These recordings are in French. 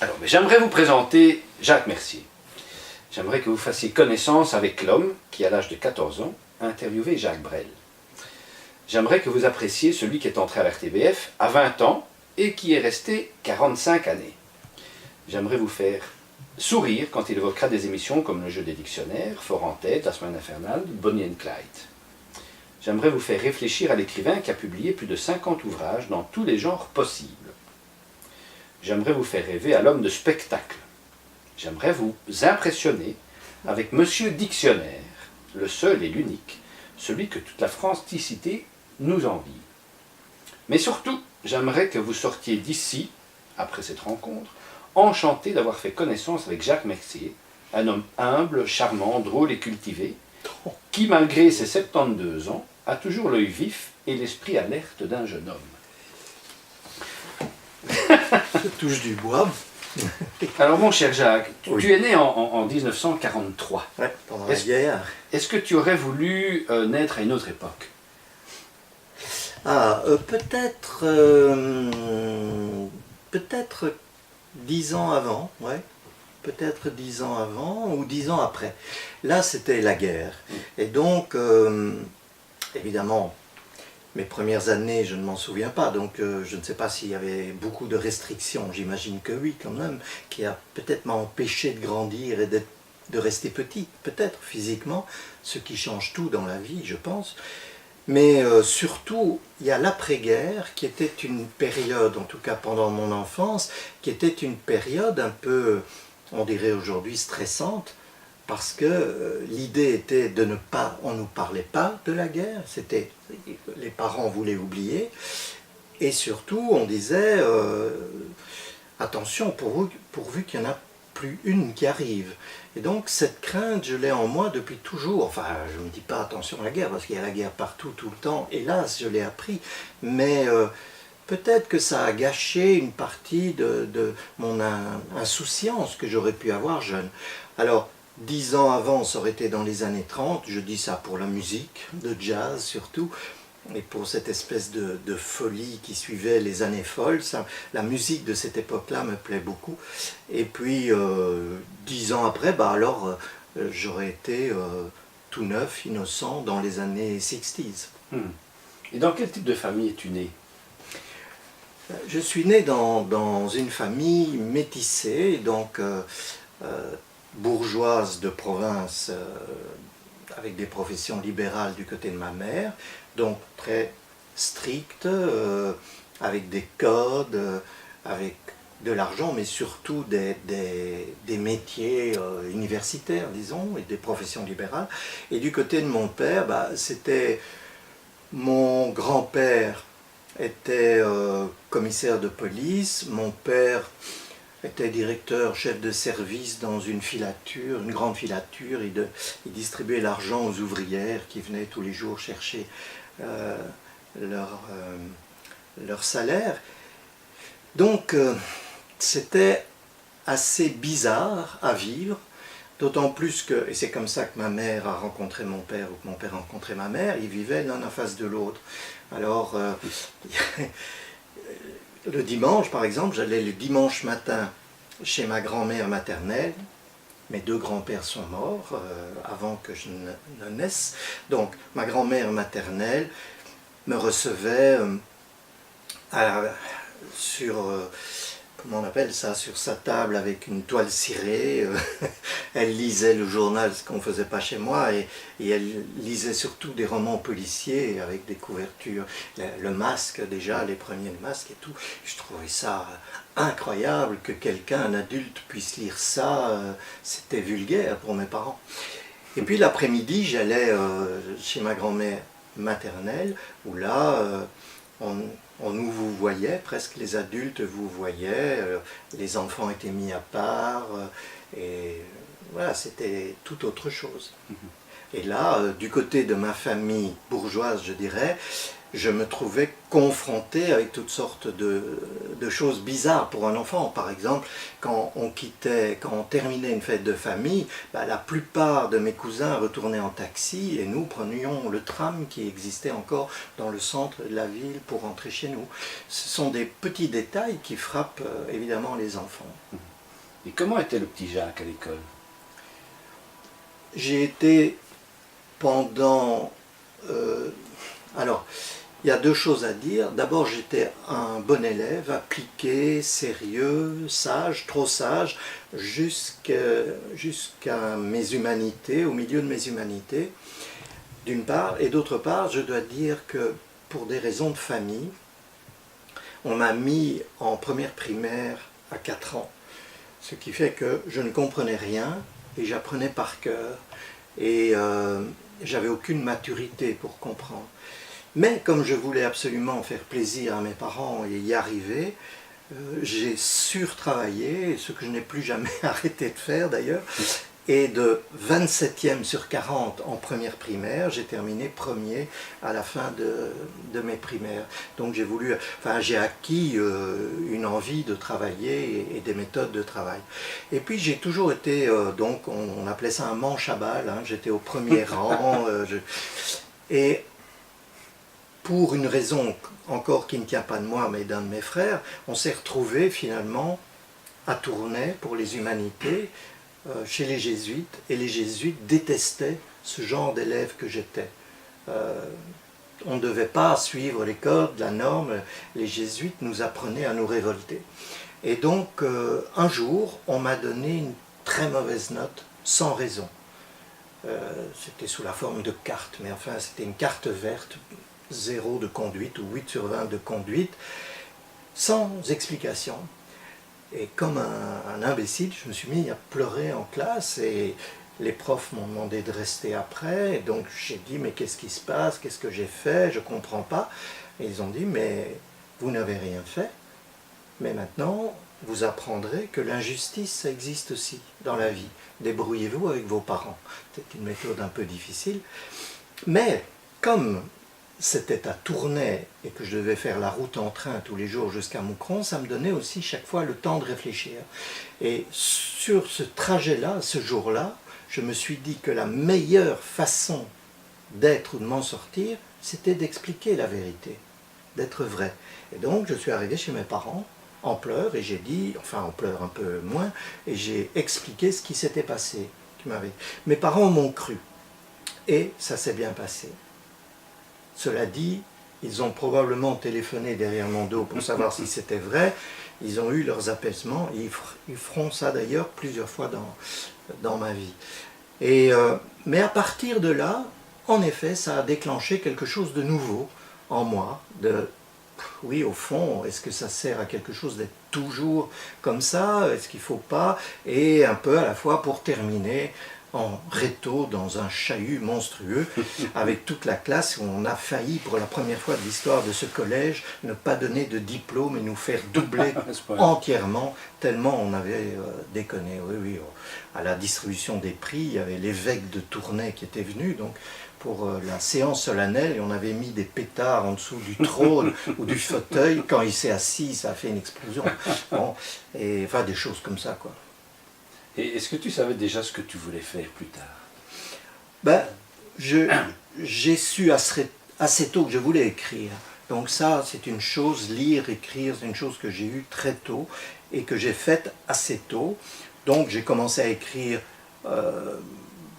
Alors, mais j'aimerais vous présenter Jacques Mercier. J'aimerais que vous fassiez connaissance avec l'homme qui, à l'âge de 14 ans, a interviewé Jacques Brel. J'aimerais que vous appréciez celui qui est entré à l'RTBF à 20 ans et qui est resté 45 années. J'aimerais vous faire sourire quand il évoquera des émissions comme Le Jeu des Dictionnaires, Fort en tête, La Semaine infernale, Bonnie and Clyde. J'aimerais vous faire réfléchir à l'écrivain qui a publié plus de 50 ouvrages dans tous les genres possibles. J'aimerais vous faire rêver à l'homme de spectacle. J'aimerais vous impressionner avec Monsieur Dictionnaire, le seul et l'unique, celui que toute la franticité nous envie. Mais surtout, j'aimerais que vous sortiez d'ici, après cette rencontre, enchanté d'avoir fait connaissance avec Jacques Mercier, un homme humble, charmant, drôle et cultivé, qui, malgré ses 72 ans, a toujours l'œil vif et l'esprit alerte d'un jeune homme. Je touche du bois. Alors mon cher Jacques, Oui. tu es né en 1943. Ouais, pendant la guerre. Est-ce que tu aurais voulu naître à une autre époque? Peut-être 10 ans avant, ouais. Peut-être 10 ans avant ou 10 ans après. Là, c'était la guerre. Et donc, évidemment, mes premières années, je ne m'en souviens pas, donc je ne sais pas s'il y avait beaucoup de restrictions. J'imagine que oui, quand même, qui a peut-être m'a empêché de grandir et de rester petit, peut-être physiquement, ce qui change tout dans la vie, je pense. Mais surtout, il y a l'après-guerre qui était une période, en tout cas pendant mon enfance, qui était une période un peu, on dirait aujourd'hui, stressante, parce que l'idée était de ne pas, on ne nous parlait pas de la guerre, c'était, les parents voulaient oublier, et surtout on disait, attention, pourvu qu'il n'y en a plus une qui arrive. Et donc cette crainte, je l'ai en moi depuis toujours. Enfin, je ne me dis pas attention à la guerre, parce qu'il y a la guerre partout, tout le temps. Hélas, je l'ai appris. Mais peut-être que ça a gâché une partie de mon insouciance que j'aurais pu avoir jeune. Alors, 10 ans avant, ça aurait été dans les années 30. Je dis ça pour la musique, de jazz surtout. Et pour cette espèce de folie qui suivait les années folles, la musique de cette époque-là me plaît beaucoup. Et puis, 10 ans après, j'aurais été tout neuf, innocent, dans les années 60s. Et dans quel type de famille es-tu né? Je suis né dans une famille métissée, donc bourgeoise de province, avec des professions libérales du côté de ma mère, donc très stricte, avec des codes, avec de l'argent, mais surtout des métiers universitaires, disons, et des professions libérales. Et du côté de mon père, c'était mon grand-père était commissaire de police, mon père était directeur, chef de service dans une filature, une grande filature. Il distribuait l'argent aux ouvrières qui venaient tous les jours chercher leur salaire. Donc c'était assez bizarre à vivre, d'autant plus que, et c'est comme ça que ma mère a rencontré mon père, ou que mon père a rencontré ma mère, ils vivaient l'un en face de l'autre. Alors, le dimanche, par exemple, j'allais le dimanche matin chez ma grand-mère maternelle. Mes deux grands-pères sont morts avant que je ne naisse. Donc, ma grand-mère maternelle me recevait sur, comment on appelle ça, sur sa table avec une toile cirée. Elle lisait le journal, ce qu'on ne faisait pas chez moi, et elle lisait surtout des romans policiers avec des couvertures. Le Masque, déjà, les premiers Masques et tout. Je trouvais ça incroyable que quelqu'un, un adulte, puisse lire ça. C'était vulgaire pour mes parents. Et puis l'après-midi, j'allais chez ma grand-mère maternelle, où là, on nous vous voyait, presque les adultes vous voyaient, les enfants étaient mis à part, et voilà, c'était tout autre chose. Et là, du côté de ma famille bourgeoise, je dirais, je me trouvais confronté avec toutes sortes de choses bizarres pour un enfant. Par exemple, quand on terminait une fête de famille, la plupart de mes cousins retournaient en taxi et nous prenions le tram qui existait encore dans le centre de la ville pour rentrer chez nous. Ce sont des petits détails qui frappent évidemment les enfants. Et comment était le petit Jacques à l'école? J'ai été pendant... alors, il y a deux choses à dire. D'abord, j'étais un bon élève, appliqué, sérieux, sage, trop sage, jusqu'à mes humanités, au milieu de mes humanités, d'une part. Et d'autre part, je dois dire que pour des raisons de famille, on m'a mis en première primaire à 4 ans. Ce qui fait que je ne comprenais rien et j'apprenais par cœur. Et j'avais aucune maturité pour comprendre. Mais comme je voulais absolument faire plaisir à mes parents et y arriver, j'ai surtravaillé, ce que je n'ai plus jamais arrêté de faire d'ailleurs, et de 27e sur 40 en première primaire, j'ai terminé premier à la fin de mes primaires. Donc j'ai acquis une envie de travailler et des méthodes de travail. Et puis j'ai toujours été, donc on appelait ça un manche à balles, hein, j'étais au premier rang, et pour une raison encore qui ne tient pas de moi mais d'un de mes frères, on s'est retrouvés finalement à Tournai pour les humanités, chez les jésuites, et les jésuites détestaient ce genre d'élève que j'étais. On ne devait pas suivre les codes, la norme, les jésuites nous apprenaient à nous révolter. Et donc un jour, on m'a donné une très mauvaise note, sans raison. C'était sous la forme de carte, mais enfin c'était une carte verte, 0 de conduite ou 8 sur 20 de conduite, sans explication. Et comme un imbécile, je me suis mis à pleurer en classe et les profs m'ont demandé de rester après. Et donc j'ai dit, mais qu'est-ce qui se passe? Qu'est-ce que j'ai fait? Je ne comprends pas. Et ils ont dit, mais vous n'avez rien fait. Mais maintenant, vous apprendrez que l'injustice, ça existe aussi dans la vie. Débrouillez-vous avec vos parents. C'est une méthode un peu difficile. Mais comme c'était à Tournai et que je devais faire la route en train tous les jours jusqu'à Moucron, ça me donnait aussi chaque fois le temps de réfléchir. Et sur ce trajet-là, ce jour-là, je me suis dit que la meilleure façon d'être ou de m'en sortir, c'était d'expliquer la vérité, d'être vrai. Et donc je suis arrivé chez mes parents en pleurs et j'ai dit, enfin en pleurs un peu moins, et j'ai expliqué ce qui s'était passé. Mes parents m'ont cru et ça s'est bien passé. Cela dit, ils ont probablement téléphoné derrière mon dos pour savoir si c'était vrai. Ils ont eu leurs apaisements. Ils feront ça d'ailleurs plusieurs fois dans ma vie. Mais à partir de là, en effet, ça a déclenché quelque chose de nouveau en moi. Oui, au fond, est-ce que ça sert à quelque chose d'être toujours comme ça? Est-ce qu'il ne faut pas? Et un peu à la fois pour terminer en réto dans un chahut monstrueux avec toute la classe où on a failli pour la première fois de l'histoire de ce collège ne pas donner de diplôme et nous faire doubler entièrement tellement on avait déconné. Oui, à la distribution des prix, il y avait l'évêque de Tournai qui était venu donc pour la séance solennelle et on avait mis des pétards en dessous du trône ou du fauteuil. Quand il s'est assis, ça a fait une explosion. Bon, et enfin des choses comme ça quoi. Et est-ce que tu savais déjà ce que tu voulais faire plus tard? Ben, j'ai su assez tôt que je voulais écrire. Donc ça, c'est une chose, lire, écrire, c'est une chose que j'ai eue très tôt et que j'ai faite assez tôt. Donc j'ai commencé à écrire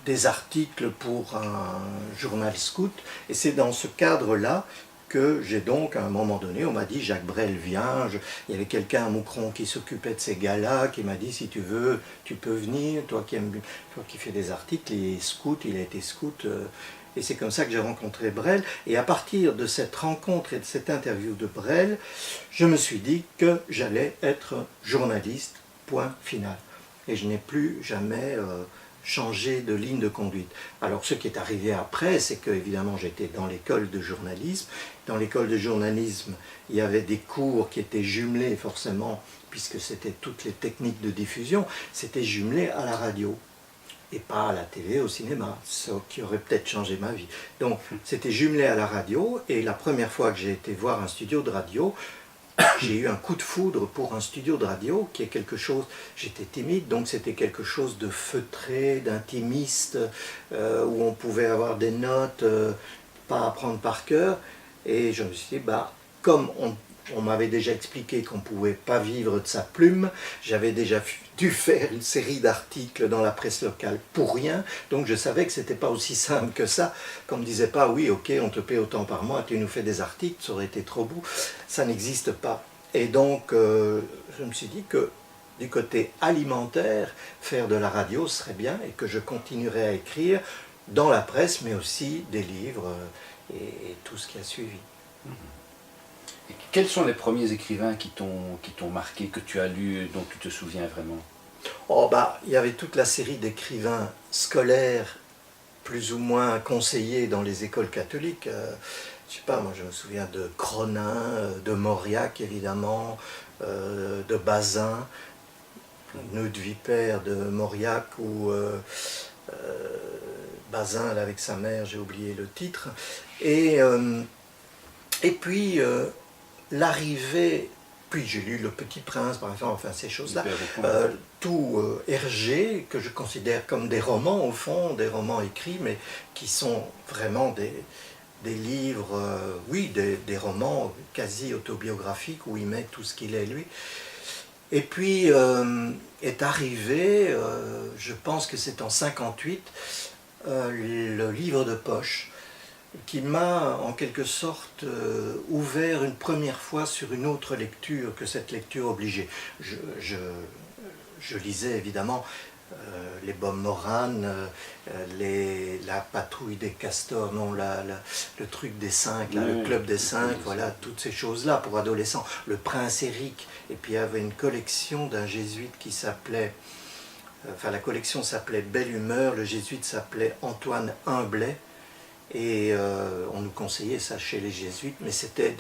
des articles pour un journal scout et c'est dans ce cadre-là que j'ai donc, à un moment donné, on m'a dit, Jacques Brel vient, il y avait quelqu'un à Moucron qui s'occupait de ces gars-là, qui m'a dit, si tu veux, tu peux venir, toi qui fais des articles, il est scout, il a été scout, et c'est comme ça que j'ai rencontré Brel, et à partir de cette rencontre et de cette interview de Brel, je me suis dit que j'allais être journaliste, point final. Et je n'ai plus jamais changer de ligne de conduite. Alors ce qui est arrivé après, c'est que évidemment j'étais dans l'école de journalisme. Dans l'école de journalisme, il y avait des cours qui étaient jumelés forcément, puisque c'était toutes les techniques de diffusion, c'était jumelé à la radio et pas à la télé, au cinéma, ce qui aurait peut-être changé ma vie. Donc c'était jumelé à la radio et la première fois que j'ai été voir un studio de radio, j'ai eu un coup de foudre pour un studio de radio qui est quelque chose, j'étais timide, donc c'était quelque chose de feutré, d'intimiste, où on pouvait avoir des notes, pas à prendre par cœur, et je me suis dit, comme on m'avait déjà expliqué qu'on ne pouvait pas vivre de sa plume. J'avais déjà dû faire une série d'articles dans la presse locale pour rien. Donc je savais que ce n'était pas aussi simple que ça. Qu'on ne me disait pas, oui, ok, on te paie autant par mois, tu nous fais des articles, ça aurait été trop beau. Ça n'existe pas. Et donc je me suis dit que du côté alimentaire, faire de la radio serait bien et que je continuerais à écrire dans la presse, mais aussi des livres et tout ce qui a suivi. Et quels sont les premiers écrivains qui t'ont marqué, que tu as lu, dont tu te souviens vraiment? Oh bah, il y avait toute la série d'écrivains scolaires, plus ou moins conseillés dans les écoles catholiques. Je sais pas, moi je me souviens de Cronin, de Mauriac évidemment, de Bazin, Nœud de vipère de Mauriac ou Bazin avec sa mère, j'ai oublié le titre. Et puis l'arrivée, puis j'ai lu Le Petit Prince par exemple, enfin ces choses-là, tout Hergé, que je considère comme des romans au fond, des romans écrits, mais qui sont vraiment des livres, oui, des romans quasi autobiographiques où il met tout ce qu'il est lui. Et puis est arrivé, je pense que c'est en 1958, le livre de poche, qui m'a en quelque sorte ouvert une première fois sur une autre lecture que cette lecture obligée. Je lisais évidemment les Bob Moran, la patrouille des castors, non, le truc des 5, là, le club des 5, voilà, toutes ces choses-là pour adolescents. Le Prince Éric, et puis il y avait une collection d'un jésuite qui s'appelait, enfin la collection s'appelait Belle Humeur, le jésuite s'appelait Antoine Humblet, et on nous conseillait ça chez les jésuites, mais c'était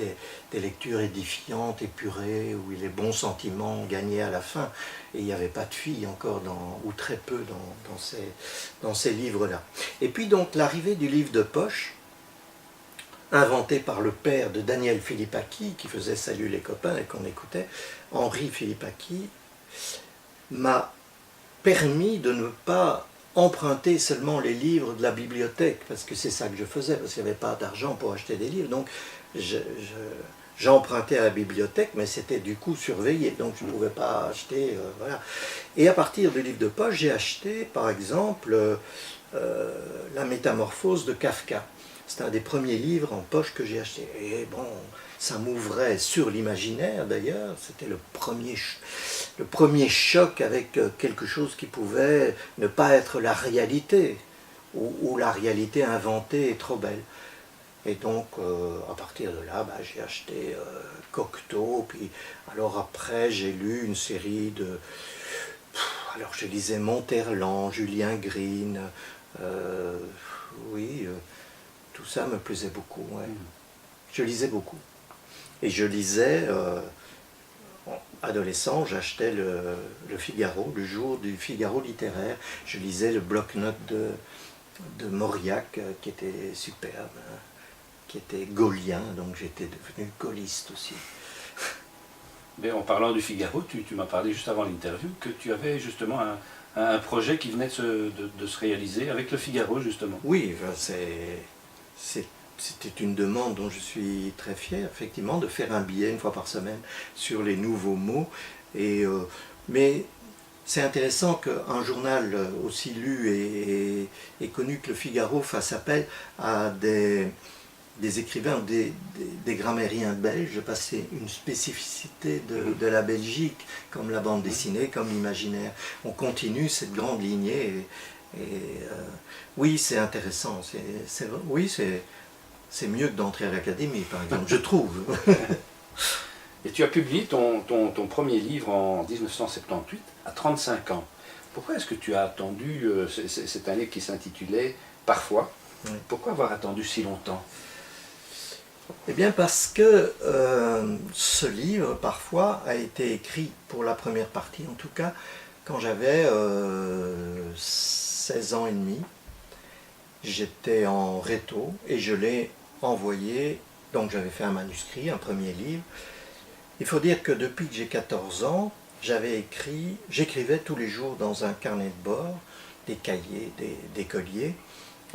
des lectures édifiantes, épurées, où les bons sentiments gagnaient à la fin, et il n'y avait pas de filles encore, ou très peu dans ces livres-là. Et puis donc l'arrivée du livre de poche, inventé par le père de Daniel Philippaki, qui faisait Salut les copains et qu'on écoutait, Henri Philippaki, m'a permis de ne pas emprunter seulement les livres de la bibliothèque, parce que c'est ça que je faisais, parce qu'il n'y avait pas d'argent pour acheter des livres, donc j'empruntais à la bibliothèque, mais c'était du coup surveillé, donc je ne pouvais pas acheter, voilà. Et à partir du livre de poche, j'ai acheté, par exemple, La Métamorphose de Kafka. C'est un des premiers livres en poche que j'ai acheté. Et bon, ça m'ouvrait sur l'imaginaire d'ailleurs, c'était le premier choc avec quelque chose qui pouvait ne pas être la réalité, ou la réalité inventée est trop belle. Et donc, à partir de là, bah, j'ai acheté Cocteau, puis alors après, j'ai lu une série de... Alors, je lisais Monterland, Julien Green, oui, tout ça me plaisait beaucoup, ouais. Je lisais beaucoup. Et je lisais, adolescent, j'achetais le Figaro, le jour du Figaro littéraire. Je lisais le bloc-notes de Mauriac, qui était superbe, hein, qui était gaulien, donc j'étais devenu gaulliste aussi. Mais en parlant du Figaro, tu m'as parlé juste avant l'interview que tu avais justement un projet qui venait de se réaliser avec le Figaro, justement. Oui, c'était une demande dont je suis très fier, effectivement, de faire un billet une fois par semaine sur les nouveaux mots. Mais c'est intéressant qu'un journal aussi lu et connu que le Figaro fasse appel à des écrivains, des grammairiens belges, parce que c'est une spécificité de la Belgique, comme la bande dessinée, comme l'imaginaire. On continue cette grande lignée oui, c'est intéressant. C'est mieux que d'entrer à l'académie, par exemple, je trouve. Et tu as publié ton premier livre en 1978, à 35 ans. Pourquoi est-ce que tu as attendu, c'est un livre qui s'intitulait « Parfois ». Oui. Pourquoi avoir attendu si longtemps? Eh bien parce que ce livre, parfois, a été écrit, pour la première partie en tout cas, quand j'avais 16 ans et demi. J'étais en réto et je l'ai envoyé, donc j'avais fait un manuscrit, un premier livre. Il faut dire que depuis que j'ai 14 ans, j'écrivais tous les jours dans un carnet de bord, des cahiers d'écoliers,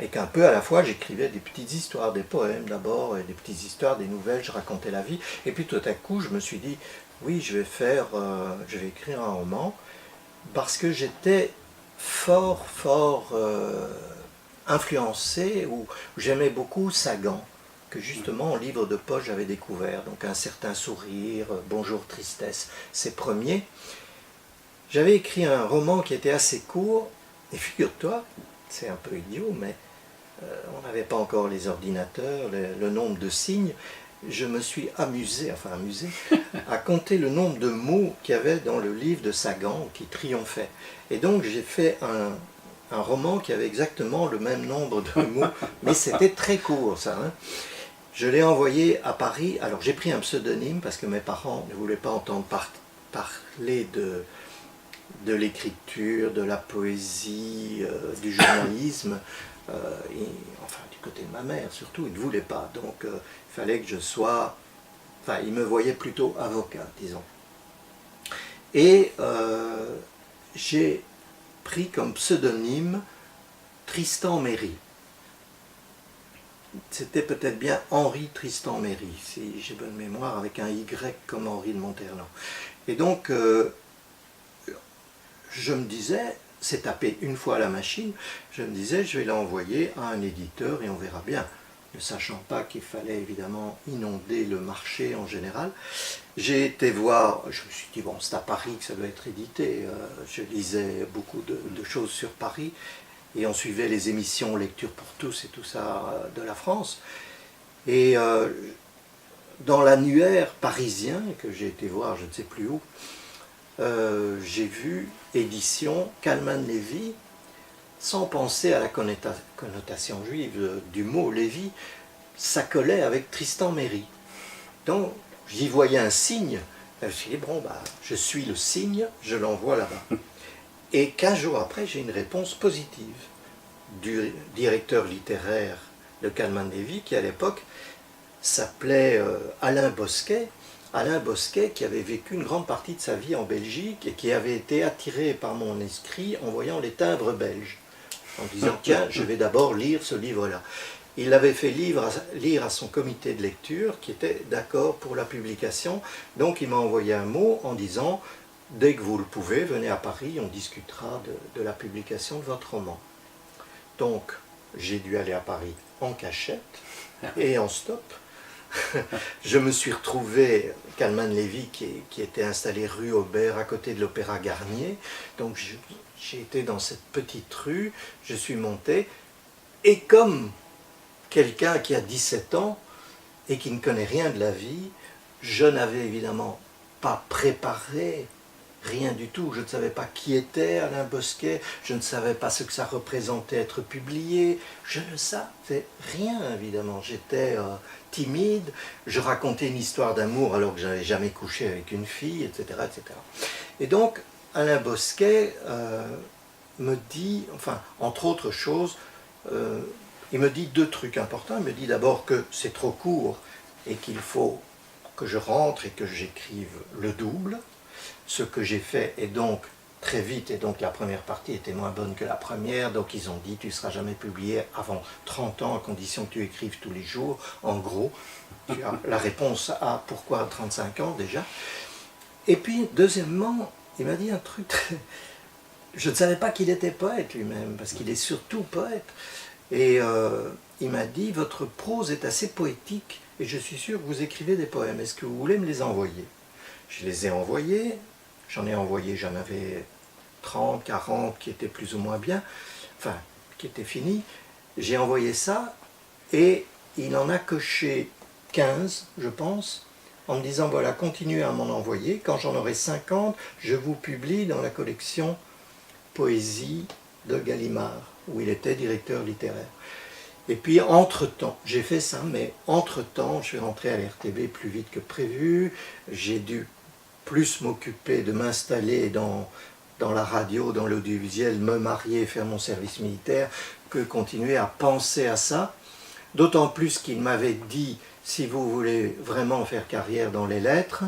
Et qu'un peu à la fois j'écrivais des petites histoires, des poèmes d'abord, et des petites histoires, des nouvelles, je racontais la vie. Et puis tout à coup je me suis dit, oui je vais écrire un roman, parce que j'étais fort influencé, ou j'aimais beaucoup Sagan, que justement en livre de poche j'avais découvert, donc Un certain sourire, Bonjour tristesse, ces premiers. J'avais écrit un roman qui était assez court, et figure-toi, c'est un peu idiot, mais on n'avait pas encore les ordinateurs, le nombre de signes. Je me suis amusé à compter le nombre de mots qu'il y avait dans le livre de Sagan qui triomphait. Et donc j'ai fait un roman qui avait exactement le même nombre de mots, mais c'était très court ça. Hein. Je l'ai envoyé à Paris. Alors j'ai pris un pseudonyme parce que mes parents ne voulaient pas entendre parler de l'écriture, de la poésie, du journalisme. Enfin du côté de ma mère surtout, ils ne voulaient pas. Donc il fallait que je sois... Enfin, ils me voyaient plutôt avocat, disons. Et j'ai pris comme pseudonyme Tristan Méry. C'était peut-être bien Henri Tristan Méry, si j'ai bonne mémoire, avec un Y comme Henri de Monterland. Et donc, je me disais, c'est tapé une fois à la machine, je me disais, je vais l'envoyer à un éditeur et on verra bien. Ne sachant pas qu'il fallait évidemment inonder le marché en général. J'ai été voir, je me suis dit, bon, c'est à Paris que ça doit être édité. Je lisais beaucoup de choses sur Paris et on suivait les émissions Lecture pour tous et tout ça de la France. Et dans l'annuaire parisien que j'ai été voir, je ne sais plus où, j'ai vu édition Kalman-Levy, sans penser à la connotation juive du mot Lévi, ça collait avec Tristan Méry. Donc j'y voyais un signe, je me suis dit, bon, bah, je suis le signe, je l'envoie là-bas. Et 15 jours après, j'ai une réponse positive du directeur littéraire de Kalman-Levy, qui à l'époque s'appelait Alain Bosquet. Alain Bosquet, qui avait vécu une grande partie de sa vie en Belgique et qui avait été attiré par mon esprit en voyant les timbres belges, en disant, tiens, je vais d'abord lire ce livre-là. Il l'avait fait lire à son comité de lecture, qui était d'accord pour la publication, donc il m'a envoyé un mot en disant, dès que vous le pouvez, venez à Paris, on discutera de la publication de votre roman. Donc, j'ai dû aller à Paris en cachette et en stop. Je me suis retrouvé, Kalman-Levy, qui était installé rue Aubert, à côté de l'Opéra Garnier, donc j'ai été dans cette petite rue, je suis monté, et comme quelqu'un qui a 17 ans et qui ne connaît rien de la vie, je n'avais évidemment pas préparé rien du tout. Je ne savais pas qui était Alain Bosquet, je ne savais pas ce que ça représentait être publié, je ne savais rien évidemment. J'étais timide, je racontais une histoire d'amour alors que je n'avais jamais couché avec une fille, etc. etc. Et donc, Alain Bosquet me dit, enfin, entre autres choses, il me dit deux trucs importants. Il me dit d'abord que c'est trop court et qu'il faut que je rentre et que j'écrive le double, ce que j'ai fait, et donc très vite, et donc la première partie était moins bonne que la première, donc ils ont dit tu ne seras jamais publié avant 30 ans à condition que tu écrives tous les jours. En gros, tu as la réponse à pourquoi 35 ans déjà. Et puis deuxièmement, il m'a dit un truc, je ne savais pas qu'il était poète lui-même, parce qu'il est surtout poète, et il m'a dit votre prose est assez poétique et je suis sûr que vous écrivez des poèmes, est-ce que vous voulez me les envoyer? Je les ai envoyés, j'en avais 30, 40 qui étaient plus ou moins bien, enfin, qui étaient finis. J'ai envoyé ça et il en a coché 15, je pense, en me disant, voilà, continuez à m'en envoyer. Quand j'en aurai 50, je vous publie dans la collection Poésie de Gallimard, où il était directeur littéraire. Et puis, entre-temps, j'ai fait ça, mais entre-temps, je suis rentré à l'RTB plus vite que prévu. J'ai dû plus m'occuper de m'installer dans la radio, dans l'audiovisuel, me marier, faire mon service militaire, que continuer à penser à ça. D'autant plus qu'il m'avait dit, si vous voulez vraiment faire carrière dans les lettres,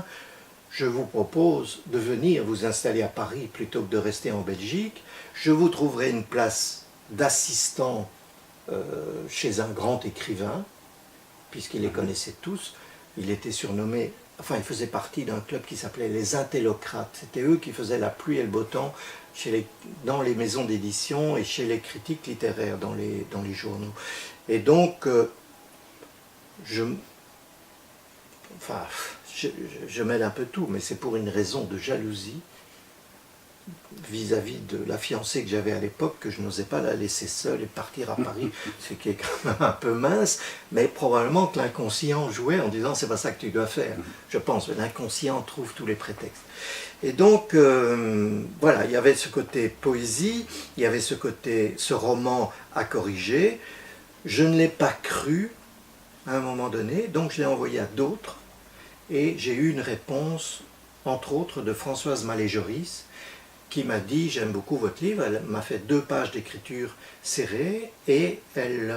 je vous propose de venir vous installer à Paris plutôt que de rester en Belgique. Je vous trouverai une place d'assistant chez un grand écrivain, puisqu'il les connaissait tous. Il était surnommé, enfin il faisait partie d'un club qui s'appelait les Intellocrates. C'était eux qui faisaient la pluie et le beau temps dans les maisons d'édition et chez les critiques littéraires, dans les journaux. Et donc, je mêle un peu tout, mais c'est pour une raison de jalousie vis-à-vis de la fiancée que j'avais à l'époque, que je n'osais pas la laisser seule et partir à Paris, ce qui est quand même un peu mince, mais probablement que l'inconscient jouait en disant c'est pas ça que tu dois faire. Je pense, mais l'inconscient trouve tous les prétextes. Et donc, voilà, il y avait ce côté poésie, il y avait ce roman à corriger. Je ne l'ai pas cru à un moment donné, donc je l'ai envoyé à d'autres, et j'ai eu une réponse, entre autres, de Françoise Mallet-Joris, qui m'a dit « J'aime beaucoup votre livre ». Elle m'a fait 2 pages d'écriture serrée, et elle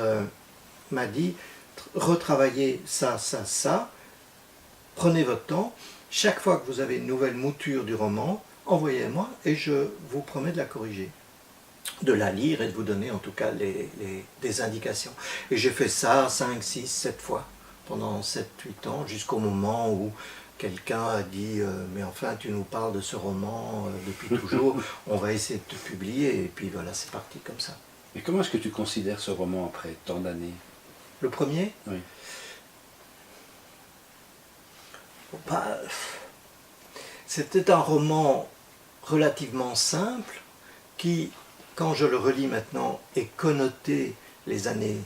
m'a dit « Retravaillez ça, ça, ça, prenez votre temps, chaque fois que vous avez une nouvelle mouture du roman, envoyez-moi, et je vous promets de la corriger, de la lire et de vous donner en tout cas des indications ». Et j'ai fait ça 5, 6, 7 fois, pendant 7-8 ans, jusqu'au moment où quelqu'un a dit mais enfin tu nous parles de ce roman depuis toujours, on va essayer de te publier, et puis voilà, c'est parti comme ça. Et comment est-ce que tu considères ce roman après tant d'années? Le premier? Oui. Bah, c'était un roman relativement simple qui, quand je le relis maintenant, est connoté les années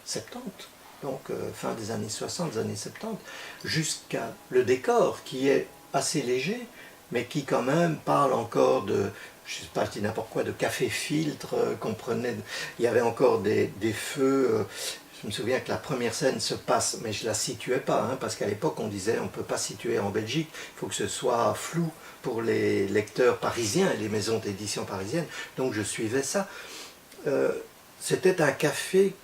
70. Donc fin des années 60, des années 70, jusqu'à le décor qui est assez léger, mais qui quand même parle encore de, je ne sais pas, je dis n'importe quoi, de café-filtre qu'on prenait, il y avait encore des feux, je me souviens que la première scène se passe, mais je ne la situais pas, hein, parce qu'à l'époque on disait on ne peut pas situer en Belgique, il faut que ce soit flou pour les lecteurs parisiens et les maisons d'édition parisiennes, donc je suivais ça. C'était un café,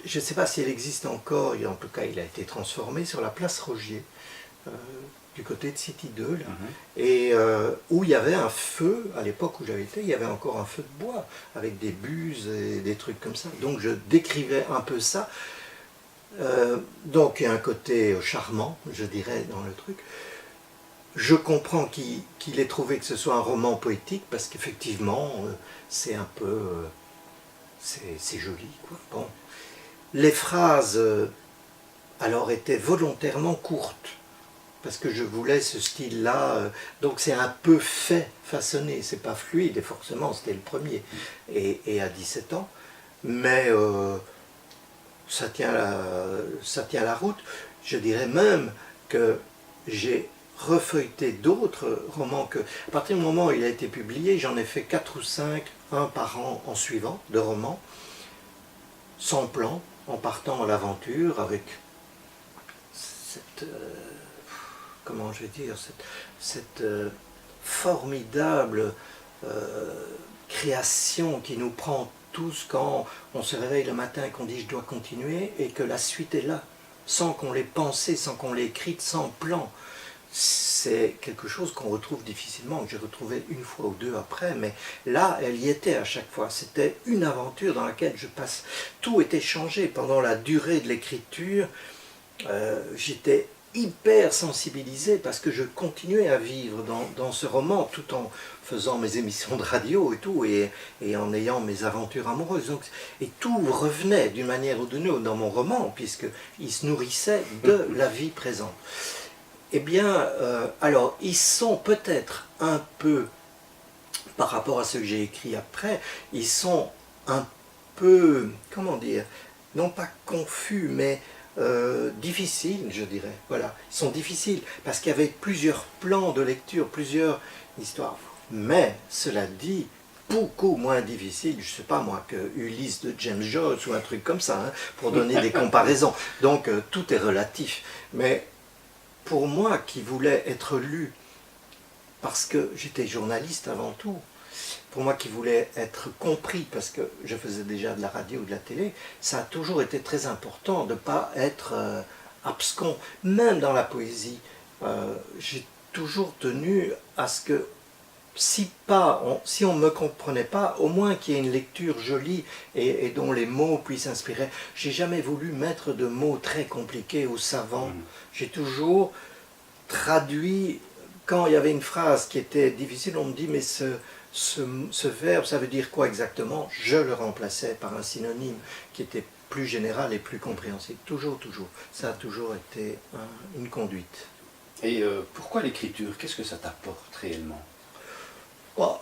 je ne sais pas si elle existe encore, en tout cas il a été transformé sur la place Rogier, du côté de City 2, là, et où il y avait un feu, à l'époque où j'avais été, il y avait encore un feu de bois, avec des buses et des trucs comme ça. Donc je décrivais un peu ça. Donc il y a un côté charmant, je dirais, dans le truc. Je comprends qu'il ait trouvé que ce soit un roman poétique, parce qu'effectivement, c'est un peu... c'est joli, quoi. Bon. Les phrases, alors, étaient volontairement courtes, parce que je voulais ce style-là, donc c'est un peu fait, façonné, c'est pas fluide, et forcément c'était le premier, et à 17 ans, mais ça tient la route. Je dirais même que j'ai refeuilleté d'autres romans que, à partir du moment où il a été publié, j'en ai fait 4 ou 5, un par an en suivant, de romans, sans plan, en partant à l'aventure avec cette, comment je vais dire, cette formidable création qui nous prend tous quand on se réveille le matin et qu'on dit je dois continuer, et que la suite est là, sans qu'on l'ait pensé, sans qu'on l'ait écrite, sans plan. C'est quelque chose qu'on retrouve difficilement, que j'ai retrouvé une fois ou deux après, mais là, elle y était à chaque fois. C'était une aventure dans laquelle je passe. Tout était changé pendant la durée de l'écriture. J'étais hyper sensibilisé parce que je continuais à vivre dans ce roman tout en faisant mes émissions de radio et tout, et en ayant mes aventures amoureuses. Donc, et tout revenait d'une manière ou d'une autre dans mon roman, puisqu'il se nourrissait de la vie présente. Eh bien, alors, ils sont peut-être un peu, par rapport à ce que j'ai écrit après, ils sont un peu, comment dire, non pas confus, mais difficiles, je dirais. Voilà, ils sont difficiles, parce qu'il y avait plusieurs plans de lecture, plusieurs histoires. Mais, cela dit, beaucoup moins difficile, je ne sais pas moi, que Ulysse de James Joyce ou un truc comme ça, hein, pour donner des comparaisons. Donc, tout est relatif. Mais, pour moi qui voulais être lu, parce que j'étais journaliste avant tout, pour moi qui voulais être compris, parce que je faisais déjà de la radio ou de la télé, ça a toujours été très important de ne pas être abscon. Même dans la poésie, j'ai toujours tenu à ce que si on ne me comprenait pas, au moins qu'il y ait une lecture jolie et dont les mots puissent inspirer. J'ai jamais voulu mettre de mots très compliqués ou savants. J'ai toujours traduit, quand il y avait une phrase qui était difficile, on me dit mais ce verbe, ça veut dire quoi exactement? Je le remplaçais par un synonyme qui était plus général et plus compréhensible. Toujours, toujours. Ça a toujours été une conduite. Et pourquoi l'écriture? Qu'est-ce que ça t'apporte réellement? Oh.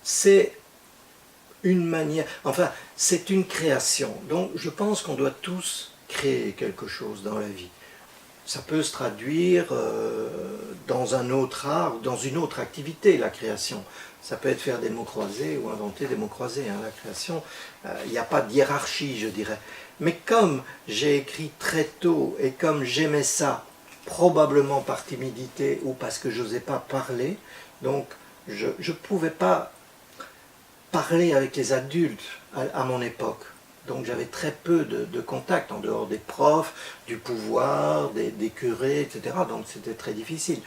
C'est une manière, enfin, c'est une création. Donc, je pense qu'on doit tous créer quelque chose dans la vie. Ça peut se traduire dans un autre art, dans une autre activité, la création. Ça peut être faire des mots croisés ou inventer des mots croisés. Hein. La création, il n'y a pas de hiérarchie, je dirais. Mais comme j'ai écrit très tôt et comme j'aimais ça, probablement par timidité ou parce que je n'osais pas parler, donc je ne pouvais pas parler avec les adultes à mon époque. Donc j'avais très peu de contacts en dehors des profs, du pouvoir, des curés, etc. Donc c'était très difficile.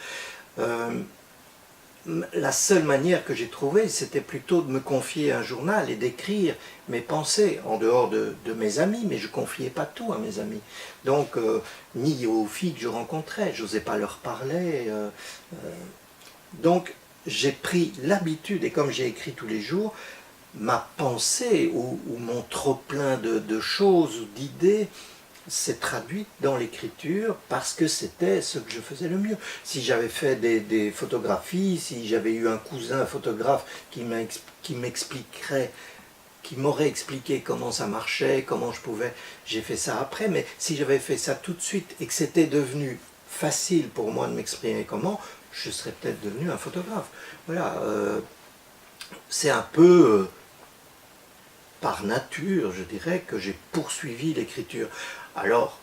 La seule manière que j'ai trouvée, c'était plutôt de me confier un journal et d'écrire mes pensées, en dehors de mes amis, mais je ne confiais pas tout à mes amis. Donc, ni aux filles que je rencontrais, je n'osais pas leur parler. Donc, j'ai pris l'habitude, et comme j'ai écrit tous les jours, ma pensée ou mon trop-plein de choses ou d'idées s'est traduite dans l'écriture parce que c'était ce que je faisais le mieux. Si j'avais fait des photographies, si j'avais eu un cousin photographe qui m'expliquerait, qui m'aurait expliqué comment ça marchait, comment je pouvais, j'ai fait ça après, mais si j'avais fait ça tout de suite et que c'était devenu facile pour moi de m'exprimer comment, je serais peut-être devenu un photographe. Voilà, c'est un peu par nature, je dirais, que j'ai poursuivi l'écriture. Alors,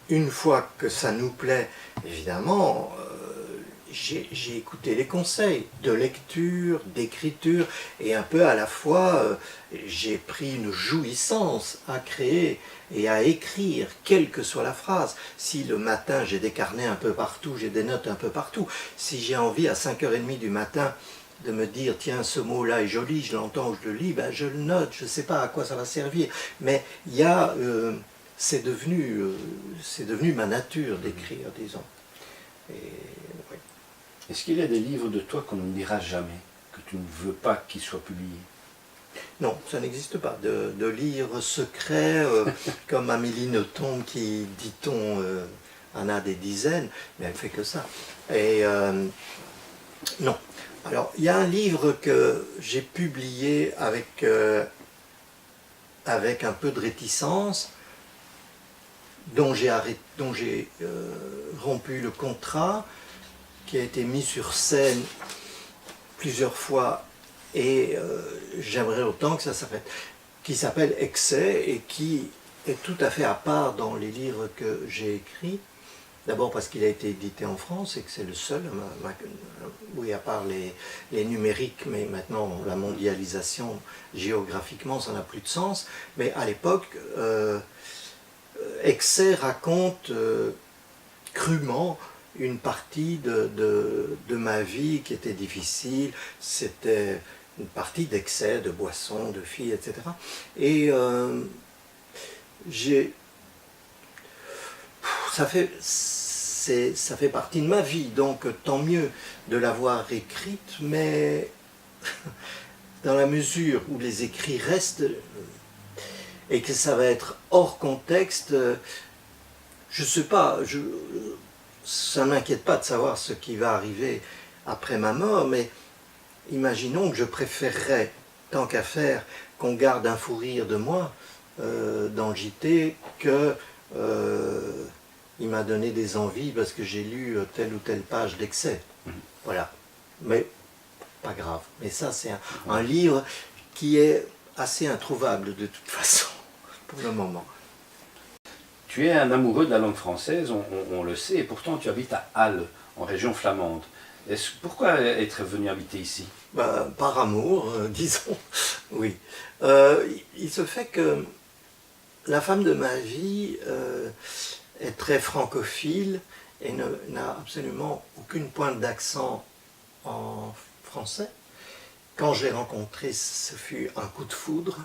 une fois que ça nous plaît, évidemment, j'ai écouté les conseils de lecture, d'écriture, et un peu à la fois, j'ai pris une jouissance à créer et à écrire, quelle que soit la phrase. Si le matin, j'ai des carnets un peu partout, j'ai des notes un peu partout, si j'ai envie à 5h30 du matin de me dire, tiens, ce mot-là est joli, je l'entends ou je le lis, ben, je le note, je ne sais pas à quoi ça va servir. Mais il y a, c'est devenu ma nature d'écrire, disons. Et, ouais. Est-ce qu'il y a des livres de toi qu'on ne lira jamais, que tu ne veux pas qu'ils soient publiés? Non, ça n'existe pas. De livres secrets, comme Amélie Nothomb qui, dit-on, en a des dizaines, mais elle ne fait que ça. Et non. Alors, il y a un livre que j'ai publié avec un peu de réticence, dont j'ai rompu le contrat, qui a été mis sur scène plusieurs fois, et j'aimerais autant que ça s'arrête, qui s'appelle Excès, et qui est tout à fait à part dans les livres que j'ai écrits. D'abord parce qu'il a été édité en France et que c'est le seul, oui, à part les numériques, mais maintenant la mondialisation, géographiquement, ça n'a plus de sens. Mais à l'époque, Excès raconte crûment une partie de ma vie qui était difficile. C'était une partie d'excès, de boissons, de filles, etc. Et ça fait partie de ma vie, donc tant mieux de l'avoir écrite, mais dans la mesure où les écrits restent et que ça va être hors contexte, je ne sais pas, ça ne m'inquiète pas de savoir ce qui va arriver après ma mort, mais imaginons que je préférerais, tant qu'à faire, qu'on garde un fou rire de moi dans le JT que il m'a donné des envies parce que j'ai lu telle ou telle page d'Excès. Voilà. Mais pas grave. Mais ça, c'est un livre qui est assez introuvable de toute façon, pour le moment. Tu es un amoureux de la langue française, on le sait, et pourtant tu habites à Halle, en région flamande. Pourquoi être venu habiter ici? Par amour, disons. Oui. Il se fait que la femme de ma vie est très francophile et n'a absolument aucune pointe d'accent en français. Quand je l'ai rencontrée, ce fut un coup de foudre,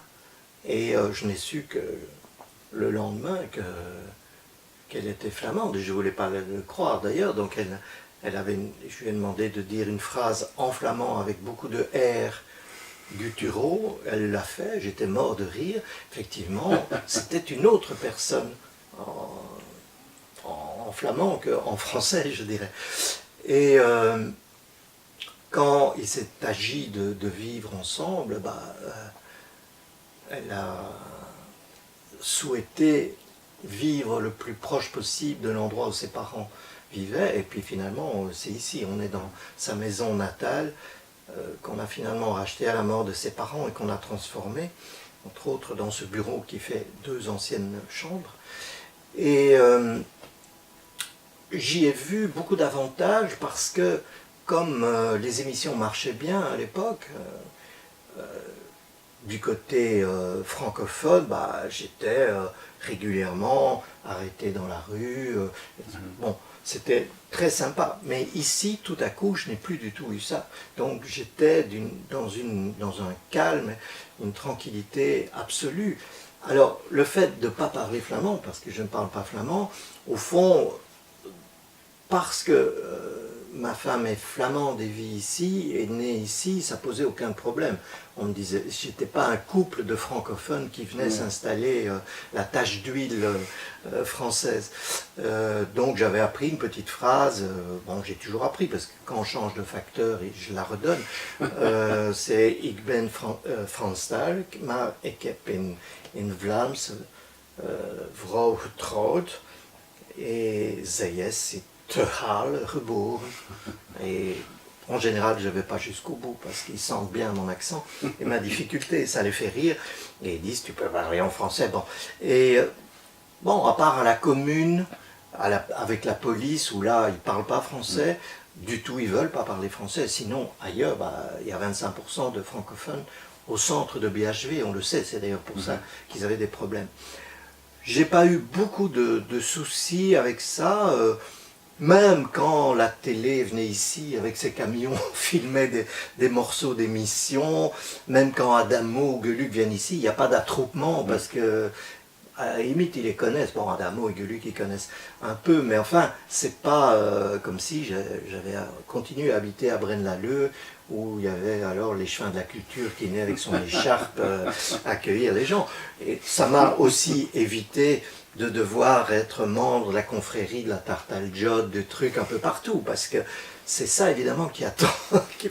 et je n'ai su que le lendemain qu'elle était flamande, et je ne voulais pas le croire d'ailleurs, donc je lui ai demandé de dire une phrase en flamand avec beaucoup de R gutturaux, elle l'a fait, j'étais mort de rire, effectivement, c'était une autre personne en flamand qu'en français, je dirais. Et quand il s'est agi de vivre ensemble, elle a souhaité vivre le plus proche possible de l'endroit où ses parents vivaient, et puis finalement c'est ici, on est dans sa maison natale, qu'on a finalement racheté à la mort de ses parents et qu'on a transformé, entre autres dans ce bureau qui fait 2 anciennes chambres. Et j'y ai vu beaucoup d'avantages parce que, comme les émissions marchaient bien à l'époque, du côté francophone, j'étais régulièrement arrêté dans la rue. Bon, c'était très sympa. Mais ici, tout à coup, je n'ai plus du tout eu ça. Donc j'étais dans un calme, une tranquillité absolue. Alors, le fait de ne pas parler flamand, parce que je ne parle pas flamand, au fond, parce que ma femme est flamande et vit ici, est née ici, ça posait aucun problème. On me disait, j'étais pas un couple de francophones qui venaient s'installer la tache d'huile française. Donc j'avais appris une petite phrase, bon j'ai toujours appris parce que quand on change de facteur, je la redonne, c'est Ik ben Franstalig, maar ik heb in Vlaams vrouw getrouwd et zij is te Halle geboren. Et en général, je ne vais pas jusqu'au bout parce qu'ils sentent bien mon accent et ma difficulté, ça les fait rire. Et ils disent, tu peux parler en français. Bon. Et bon, à part à la commune, avec la police, où là, ils ne parlent pas français, du tout, ils ne veulent pas parler français. Sinon, ailleurs, il y a 25% de francophones au centre de BHV, on le sait, c'est d'ailleurs pour ça qu'ils avaient des problèmes. J'ai pas eu beaucoup de soucis avec ça. Même quand la télé venait ici avec ses camions, filmait des morceaux d'émissions, même quand Adamo ou Gueluc viennent ici, il n'y a pas d'attroupement parce que, à la limite, ils les connaissent. Bon, Adamo et Gueluc, ils connaissent un peu, mais enfin, c'est pas comme si j'avais continué à habiter à Braine-l'Alleud, où il y avait alors les chemins de la culture qui venaient avec son écharpe accueillir les gens. Et ça m'a aussi évité de devoir être membre de la confrérie de la tarte al jod, de trucs un peu partout, parce que c'est ça évidemment qui attend.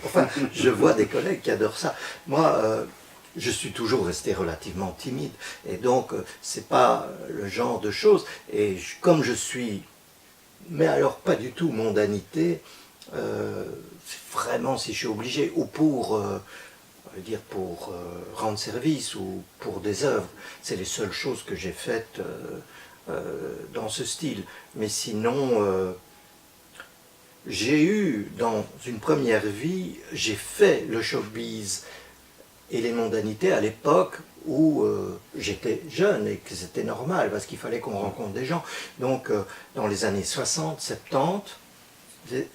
Enfin, je vois des collègues qui adorent ça. Moi, je suis toujours resté relativement timide, et donc c'est pas le genre de choses. Et comme je suis, mais alors pas du tout mondanité, c'est vraiment si je suis obligé, ou pour rendre service ou pour des œuvres. C'est les seules choses que j'ai faites dans ce style. Mais sinon, j'ai eu, dans une première vie, j'ai fait le showbiz et les mondanités à l'époque où j'étais jeune et que c'était normal, parce qu'il fallait qu'on rencontre des gens. Donc, dans les années 60, 70,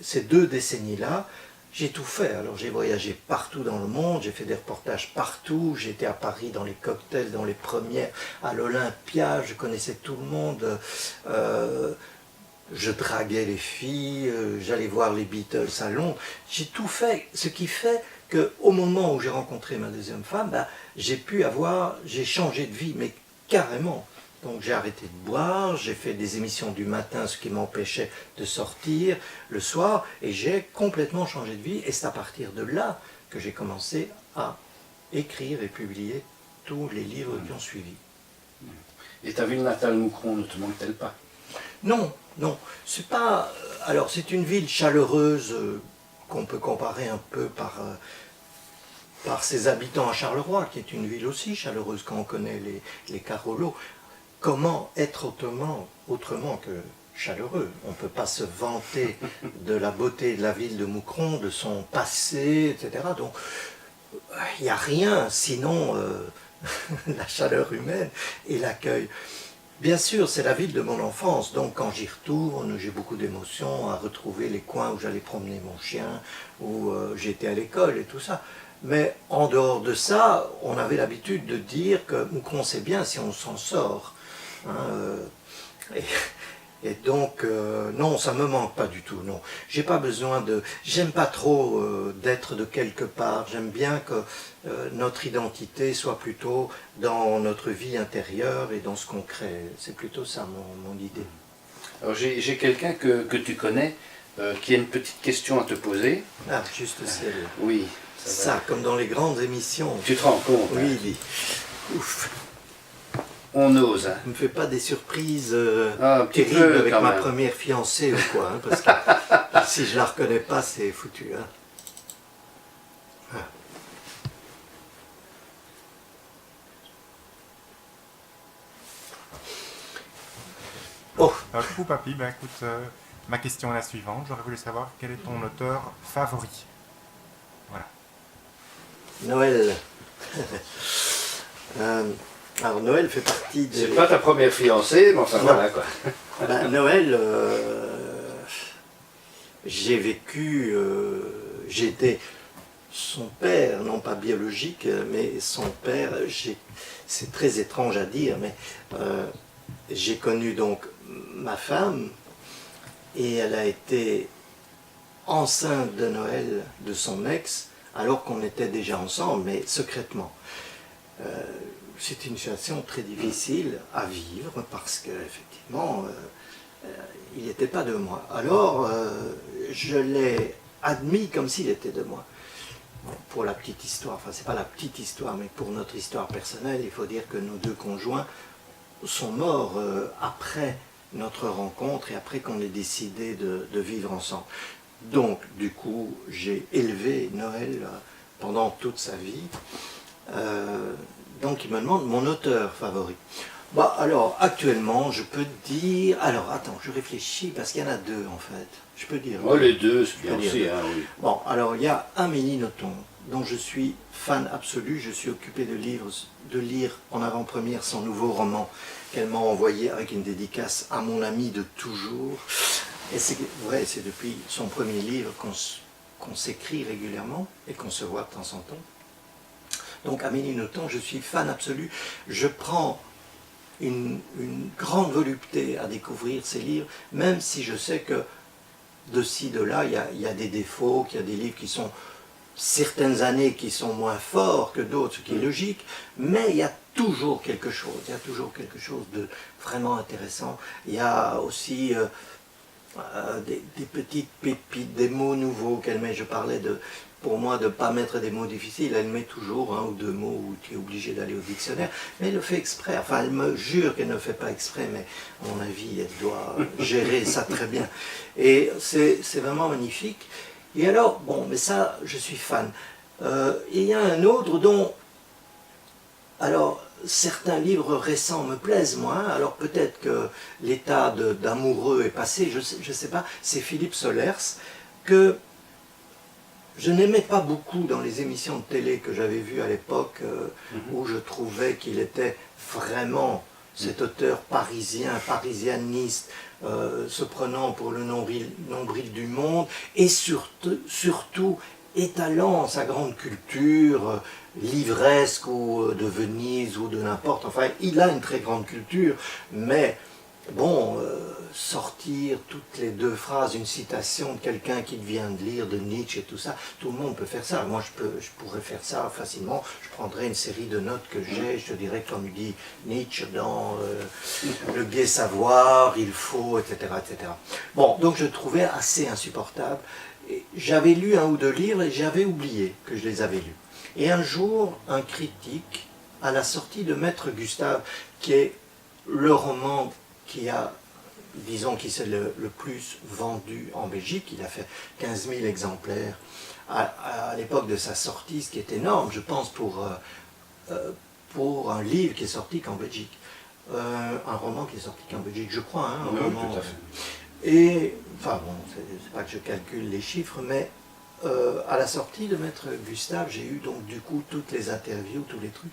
ces 2 décennies-là, j'ai tout fait. Alors j'ai voyagé partout dans le monde, j'ai fait des reportages partout, j'étais à Paris dans les cocktails, dans les premières, à l'Olympia, je connaissais tout le monde, je draguais les filles, j'allais voir les Beatles à Londres, j'ai tout fait, ce qui fait qu'au moment où j'ai rencontré ma deuxième femme, j'ai changé de vie, mais carrément. Donc j'ai arrêté de boire, j'ai fait des émissions du matin, ce qui m'empêchait de sortir le soir, et j'ai complètement changé de vie, et c'est à partir de là que j'ai commencé à écrire et publier tous les livres qui ont suivi. Et ta ville natale, Moucron, ne te manque-t-elle pas? Non, non, c'est pas... Alors c'est une ville chaleureuse qu'on peut comparer un peu par ses habitants à Charleroi, qui est une ville aussi chaleureuse quand on connaît les Carolos. Comment être autrement que chaleureux? On ne peut pas se vanter de la beauté de la ville de Moucron, de son passé, etc. Donc, il n'y a rien sinon la chaleur humaine et l'accueil. Bien sûr, c'est la ville de mon enfance, donc quand j'y retourne, j'ai beaucoup d'émotions à retrouver les coins où j'allais promener mon chien, où j'étais à l'école et tout ça. Mais en dehors de ça, on avait l'habitude de dire qu'on sait bien si on s'en sort. Hein, et donc, non, ça me manque pas du tout, non. J'ai pas besoin de... J'aime pas trop d'être de quelque part. J'aime bien que notre identité soit plutôt dans notre vie intérieure et dans ce qu'on crée. C'est plutôt ça mon idée. Alors j'ai quelqu'un que tu connais qui a une petite question à te poser. Ah, juste ciel. Oui. Ça, comme dans les grandes émissions. Tu te rends compte? Oui, hein? Ouf. On ose. Hein. Ne me fais pas des surprises terribles avec ma même. première fiancée ou quoi, hein, parce que si je la reconnais pas, c'est foutu. Hein. Ah. Oh, Coucou papy, ben écoute, ma question est la suivante. J'aurais voulu savoir quel est ton auteur favori. Voilà. Noël. Alors Noël fait partie des... C'est pas ta première fiancée, mais enfin Non. voilà quoi. Ben, Noël, j'ai vécu, j'étais son père, non pas biologique, mais son père, c'est très étrange à dire, mais j'ai connu donc ma femme, et elle a été enceinte de Noël de son ex, alors qu'on était déjà ensemble, mais secrètement. C'est une situation très difficile à vivre, parce qu'effectivement, il n'était pas de moi. Alors, je l'ai admis comme s'il était de moi. Bon, pour la petite histoire, enfin c'est pas la petite histoire, mais pour notre histoire personnelle, il faut dire que nos deux conjoints sont morts après notre rencontre et après qu'on ait décidé de vivre ensemble. Donc, du coup, j'ai élevé Noël pendant toute sa vie. Donc, il me demande mon auteur favori. Bah, alors, actuellement, je peux dire... Alors, attends, je réfléchis, parce qu'il y en a deux, en fait. Je peux dire... Oh, les deux, c'est bien Je peux dire aussi. deux. Hein, oui. Bon, alors, il y a Amélie Nothomb, dont je suis fan absolu. Je suis occupé de lire en avant-première son nouveau roman qu'elle m'a envoyé avec une dédicace à mon ami de toujours. Et c'est vrai, c'est depuis son premier livre qu'on s'écrit régulièrement et qu'on se voit de temps en temps. Donc Amélie Nothomb, je suis fan absolu. Je prends une grande volupté à découvrir ses livres, même si je sais que de ci, de là, il y a des défauts, qu'il y a des livres qui sont certaines années qui sont moins forts que d'autres, ce qui est logique, mais il y a toujours quelque chose, de vraiment intéressant. Il y a aussi des petites pépites, des mots nouveaux qu'elle met. Je parlais pour moi de ne pas mettre des mots difficiles, elle met toujours un ou deux mots où tu es obligé d'aller au dictionnaire, mais elle le fait exprès, enfin elle me jure qu'elle ne le fait pas exprès, mais à mon avis elle doit gérer ça très bien. Et c'est vraiment magnifique. Et alors, bon, mais ça, je suis fan. Il y a un autre dont, alors, certains livres récents me plaisent moins, alors peut-être que l'état d'amoureux est passé, je ne sais pas, c'est Philippe Solers, que je n'aimais pas beaucoup dans les émissions de télé que j'avais vues à l'époque, où je trouvais qu'il était vraiment cet auteur parisien, parisianiste, se prenant pour le nombril du monde, et surtout étalant sa grande culture, livresque ou de Venise ou de n'importe, enfin il a une très grande culture, mais bon, sortir toutes les deux phrases, une citation de quelqu'un qui vient de lire de Nietzsche et tout ça, tout le monde peut faire ça. Moi, je pourrais faire ça facilement. Je prendrais une série de notes que j'ai, je te dirais, comme il dit Nietzsche dans Le gai savoir, il faut, etc., etc. Bon, donc je trouvais assez insupportable. J'avais lu un ou deux livres et j'avais oublié que je les avais lus. Et un jour, un critique, à la sortie de Maître Gustave, qui est le roman qui a, disons, qui s'est le plus vendu en Belgique, il a fait 15 000 exemplaires à l'époque de sa sortie, ce qui est énorme, je pense, pour un livre qui est sorti qu'en Belgique. Un roman qui est sorti qu'en Belgique, je crois, hein, un Oui, roman. tout à fait. Et, enfin bon, c'est pas que je calcule les chiffres, mais à la sortie de Maître Gustave, j'ai eu donc du coup toutes les interviews, tous les trucs.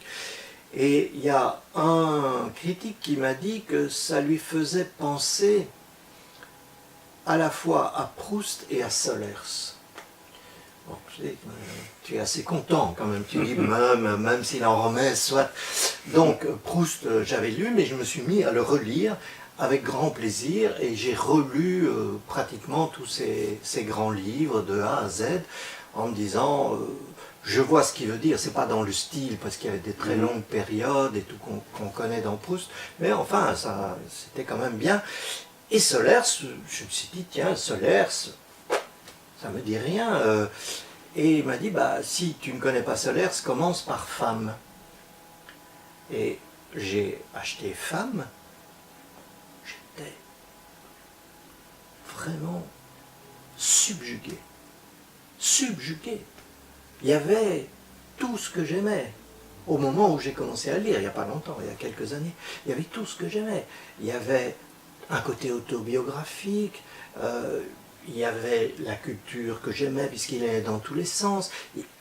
Et il y a un critique qui m'a dit que ça lui faisait penser à la fois à Proust et à Solers. Bon, tu es assez content quand même, tu dis même s'il en remet, soit. Donc Proust, j'avais lu, mais je me suis mis à le relire avec grand plaisir et j'ai relu pratiquement tous ces grands livres de A à Z en me disant, je vois ce qu'il veut dire, c'est pas dans le style parce qu'il y avait des très longues périodes et tout qu'on connaît dans Proust, mais enfin ça c'était quand même bien. Et Solers, je me suis dit, tiens, Solers, ça me dit rien. Et il m'a dit, bah, si tu ne connais pas Solers, commence par Femme. Et j'ai acheté Femme. J'étais vraiment subjugué. Subjugué. Il y avait tout ce que j'aimais. Au moment où j'ai commencé à lire, il n'y a pas longtemps, il y a quelques années, il y avait tout ce que j'aimais. Il y avait un côté autobiographique, il y avait la culture que j'aimais puisqu'il allait dans tous les sens,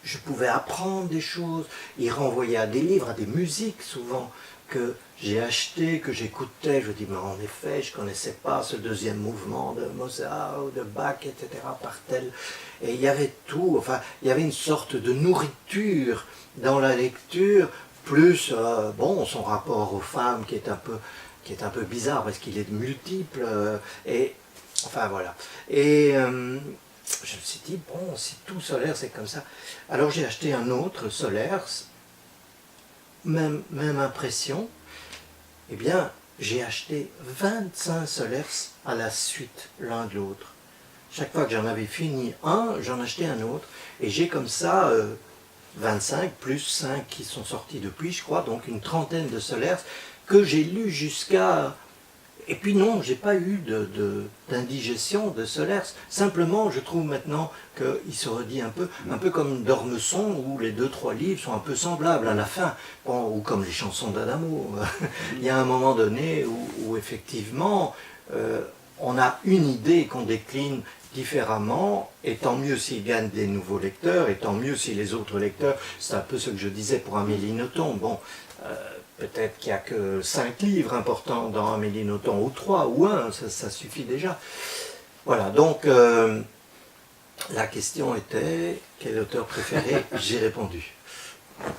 je pouvais apprendre des choses, il renvoyait à des livres, à des musiques souvent que j'ai acheté, que j'écoutais, je dis mais en effet je ne connaissais pas ce deuxième mouvement de Mozart ou de Bach, etc. par tel, et il y avait tout, enfin il y avait une sorte de nourriture dans la lecture, plus bon, son rapport aux femmes qui est un peu bizarre parce qu'il est multiple, et enfin voilà. Et je me suis dit, bon, si tout Solers c'est comme ça, alors j'ai acheté un autre Solers, même impression, eh bien j'ai acheté 25 Solers à la suite l'un de l'autre. Chaque fois que j'en avais fini un, j'en achetais un autre, et j'ai comme ça 25 plus 5 qui sont sortis depuis, je crois, donc une trentaine de Solers que j'ai lu jusqu'à... Et puis non, j'ai pas eu d'indigestion de Solers. Simplement, je trouve maintenant qu'il se redit un peu comme d'Ormesson, où les 2-3 livres sont un peu semblables à la fin, bon, ou comme les chansons d'Adamo. Il y a un moment donné où effectivement, on a une idée qu'on décline différemment, et tant mieux s'il gagne des nouveaux lecteurs, et tant mieux si les autres lecteurs, c'est un peu ce que je disais pour Amélie Nothomb, bon, peut-être qu'il n'y a que 5 livres importants dans Amélie Nothomb, ou 3, ou 1, ça suffit déjà. Voilà, donc la question était, quel auteur préféré? J'ai répondu.